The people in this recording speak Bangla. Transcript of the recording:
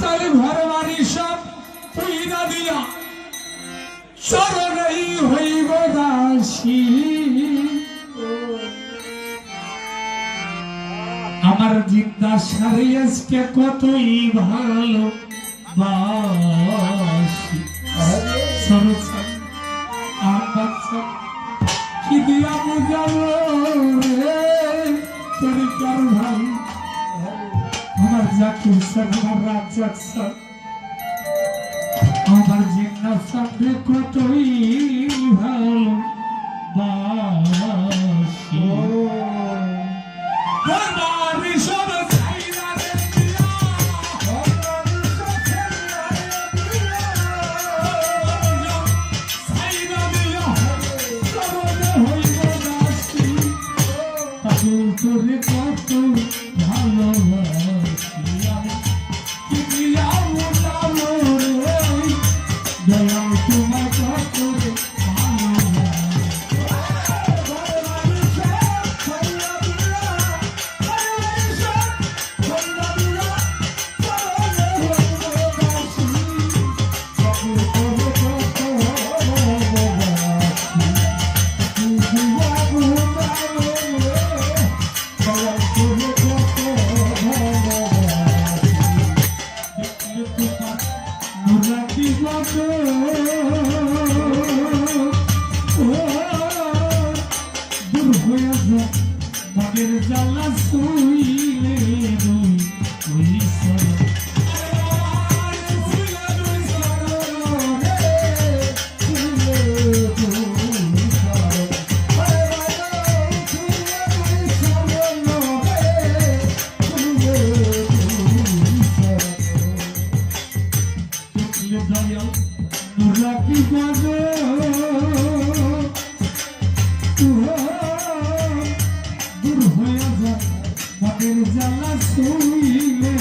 চাল ঘর বাড়ি সব পুইরা দিয়া চরণেই হইব দাসী। আমার জিন্দা সারে আজকে কতই ভালো বাসি। কি দিয়া বুঝাবো রে তরিকার ভাই, আমার জাকির স্যার, আমার রাজ্জাক স্যার, আমার জিন্দা সামনে কতই ভালো বাসি। তোরে কত ভালোবাসি আমি, কি দিয়া বুঝাবো রে দয়াল তোমার কত মনের জ্বালা শুইলে রাখি বাজে দূর হয়ে যায় মনের জ্বালা শুইলে